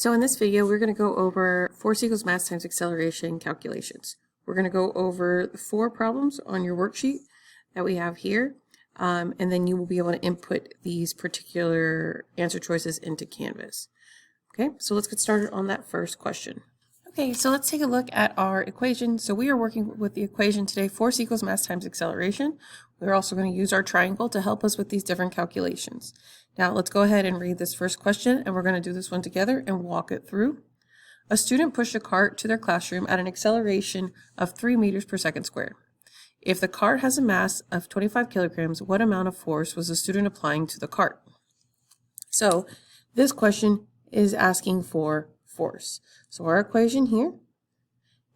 So in this video, we're going to go over force equals mass times acceleration calculations. We're going to go over the 4 problems on your worksheet that we have here, and then you will be able to input these particular answer choices into Canvas. Okay, so let's get started on that first question. Okay, so let's take a look at our equation. So we are working with the equation today, force equals mass times acceleration. We're also going to use our triangle to help us with these different calculations. Now let's go ahead and read this first question, and we're going to do this one together and walk it through. A student pushed a cart to their classroom at an acceleration of 3 meters per second squared. If the cart has a mass of 25 kilograms, what amount of force was the student applying to the cart? So this question is asking for force. So our equation here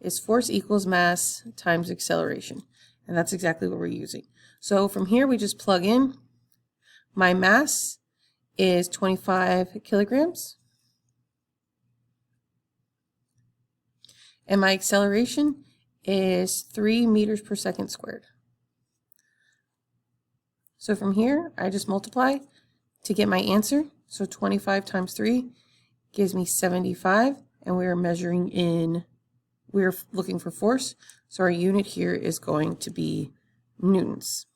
is force equals mass times acceleration, and that's exactly what we're using. So from here we just plug in, my mass is 25 kilograms, and my acceleration is 3 meters per second squared. So from here I just multiply to get my answer. So 25 times 3 gives me 75, and we're looking for force, so our unit here is going to be newtons.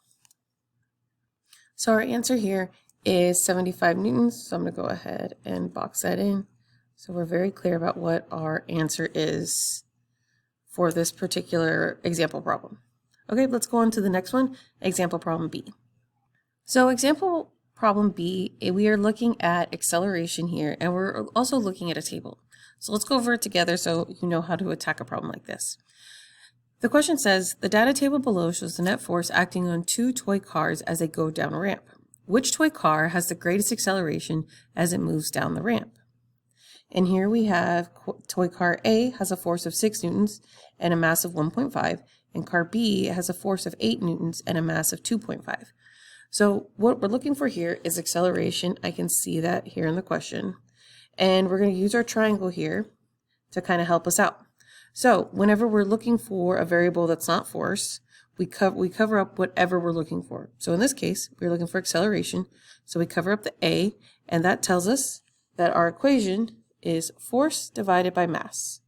So our answer here is 75 newtons, so I'm going to go ahead and box that in so we're very clear about what our answer is for this particular example problem. Okay, let's go on to the next one, example problem B. So example problem B, we are looking at acceleration here, and we're also looking at a table. So let's go over it together so you know how to attack a problem like this. The question says, the data table below shows the net force acting on 2 toy cars as they go down a ramp. Which toy car has the greatest acceleration as it moves down the ramp? And here we have toy car A has a force of 6 newtons and a mass of 1.5, and car B has a force of 8 newtons and a mass of 2.5. So what we're looking for here is acceleration. I can see that here in the question. And we're going to use our triangle here to kind of help us out. So whenever we're looking for a variable that's not force, we cover up whatever we're looking for. So in this case, we're looking for acceleration. So we cover up the A, and that tells us that our equation is force divided by mass.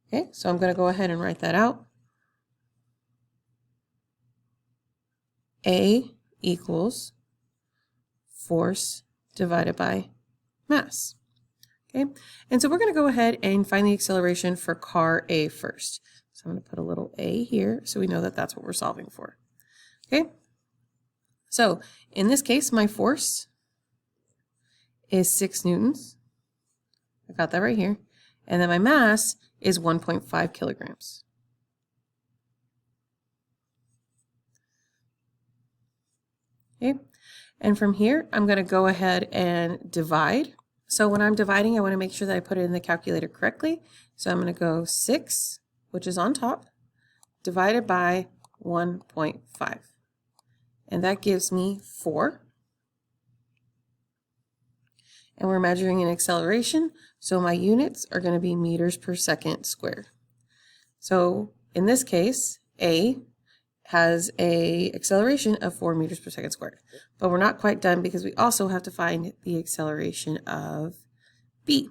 Okay, so I'm going to go ahead and write that out. A equals force divided by mass. Okay, and so we're going to go ahead and find the acceleration for car A first. So I'm going to put a little A here so we know that that's what we're solving for. Okay, so in this case, my force is 6 newtons. I got that right here. And then my mass is 1.5 kilograms. Okay, and from here, I'm going to go ahead and divide. So when I'm dividing, I want to make sure that I put it in the calculator correctly. So I'm going to go 6, which is on top, divided by 1.5. And that gives me 4. And we're measuring an acceleration, so my units are going to be meters per second squared. So in this case, A has a acceleration of 4 meters per second squared. But we're not quite done because we also have to find the acceleration of B.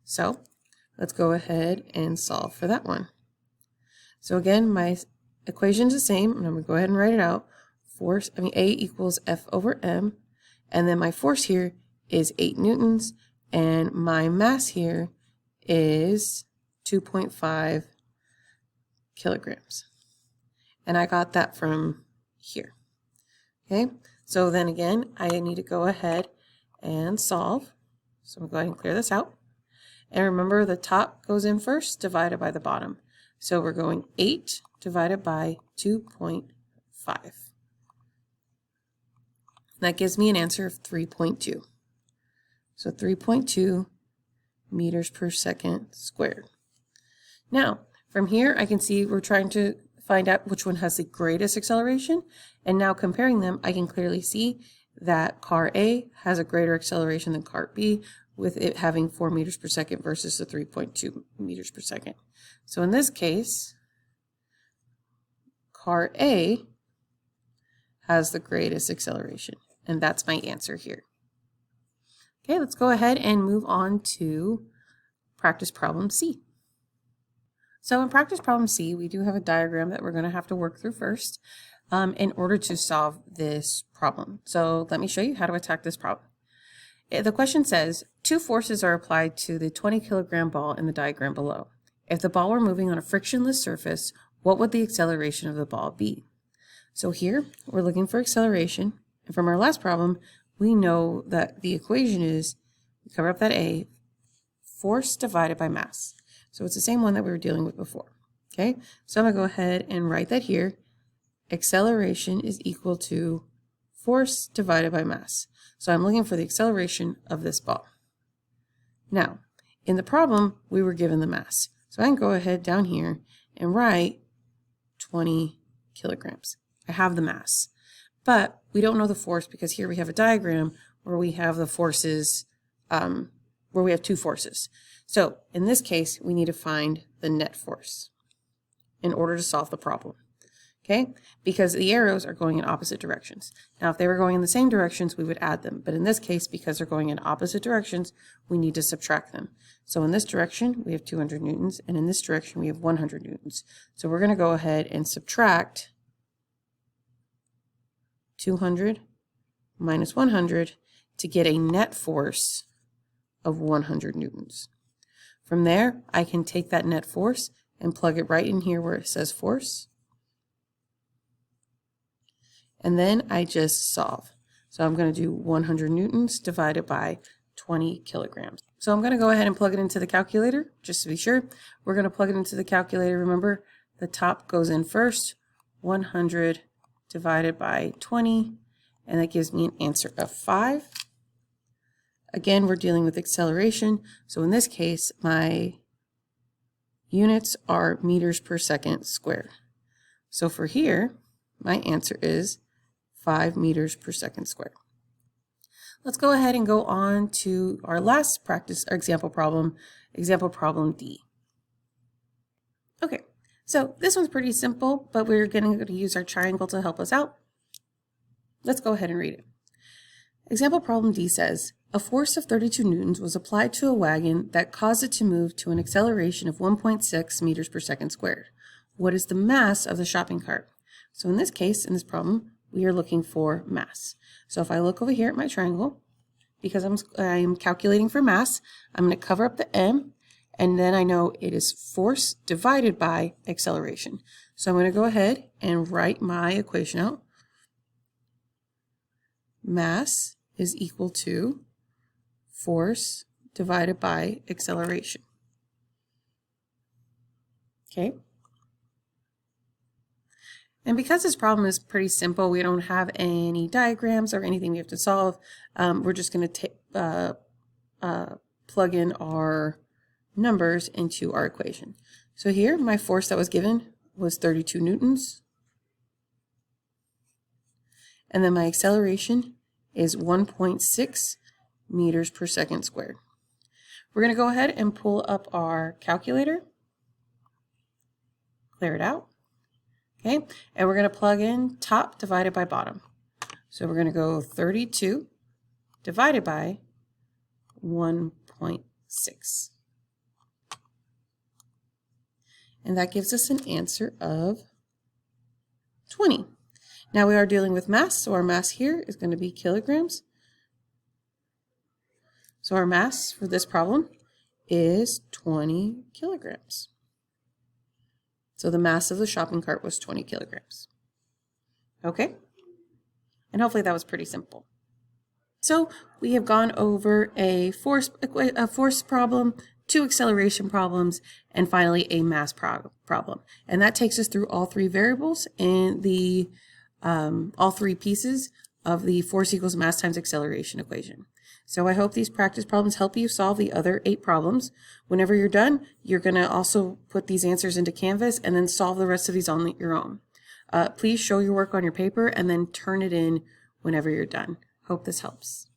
So let's go ahead and solve for that one. So again, my equation is the same, and I'm going to go ahead and write it out. A equals F over M, and then my force here is 8 newtons, and my mass here is 2.5 kilograms. And I got that from here. Okay, so then again, I need to go ahead and solve. So I'm going to go ahead and clear this out. And remember, the top goes in first, divided by the bottom. So we're going 8 divided by 2.5. That gives me an answer of 3.2. So 3.2 meters per second squared. Now, from here, I can see we're trying to find out which one has the greatest acceleration. And now comparing them, I can clearly see that car A has a greater acceleration than car B, with it having 4 meters per second versus the 3.2 meters per second. So in this case, car A has the greatest acceleration, and that's my answer here. Okay, let's go ahead and move on to practice problem C. So in practice problem C, we do have a diagram that we're going to have to work through first in order to solve this problem. So let me show you how to attack this problem. The question says, two forces are applied to the 20-kilogram ball in the diagram below. If the ball were moving on a frictionless surface, what would the acceleration of the ball be? So here, we're looking for acceleration. And from our last problem, we know that the equation is, we cover up that A, force divided by mass. So it's the same one that we were dealing with before. Okay, so I'm going to go ahead and write that here. Acceleration is equal to force divided by mass. So I'm looking for the acceleration of this ball. Now, in the problem, we were given the mass. So I can go ahead down here and write 20 kilograms. I have the mass. But we don't know the force because here we have a diagram where we have the forces, where we have two forces. So in this case, we need to find the net force in order to solve the problem. Okay, because the arrows are going in opposite directions. Now, if they were going in the same directions, we would add them. But in this case, because they're going in opposite directions, we need to subtract them. So in this direction, we have 200 newtons, and in this direction, we have 100 newtons. So we're going to go ahead and subtract 200 minus 100 to get a net force of 100 newtons. From there, I can take that net force and plug it right in here where it says force. And then I just solve. So I'm going to do 100 newtons divided by 20 kilograms. So I'm going to go ahead and plug it into the calculator, just to be sure. We're going to plug it into the calculator. Remember, the top goes in first, 100 divided by 20, and that gives me an answer of 5. Again, we're dealing with acceleration. So in this case, my units are meters per second squared. So for here, my answer is 5 meters per second squared. Let's go ahead and go on to our last practice example problem D. Okay, so this one's pretty simple, but we're going to use our triangle to help us out. Let's go ahead and read it. Example problem D says, a force of 32 newtons was applied to a wagon that caused it to move to an acceleration of 1.6 meters per second squared. What is the mass of the shopping cart? So in this case, in this problem, we are looking for mass. So if I look over here at my triangle, because I'm calculating for mass, I'm going to cover up the M, and then I know it is force divided by acceleration. So I'm going to go ahead and write my equation out. Mass is equal to force divided by acceleration. Okay. And because this problem is pretty simple, we don't have any diagrams or anything we have to solve. We're just going to plug in our numbers into our equation. So here, my force that was given was 32 newtons. And then my acceleration is 1.6 meters per second squared. We're going to go ahead and pull up our calculator, clear it out. Okay, and we're going to plug in top divided by bottom. So we're going to go 32 divided by 1.6. And that gives us an answer of 20. Now we are dealing with mass, so our mass here is going to be kilograms. So our mass for this problem is 20 kilograms. So the mass of the shopping cart was 20 kilograms. Okay? And hopefully that was pretty simple. So we have gone over a force problem, 2 acceleration problems, and finally a mass problem. And that takes us through all 3 variables in the all 3 pieces of the force equals mass times acceleration equation. So I hope these practice problems help you solve the other 8 problems. Whenever you're done, you're going to also put these answers into Canvas and then solve the rest of these on your own. Please show your work on your paper and then turn it in whenever you're done. Hope this helps.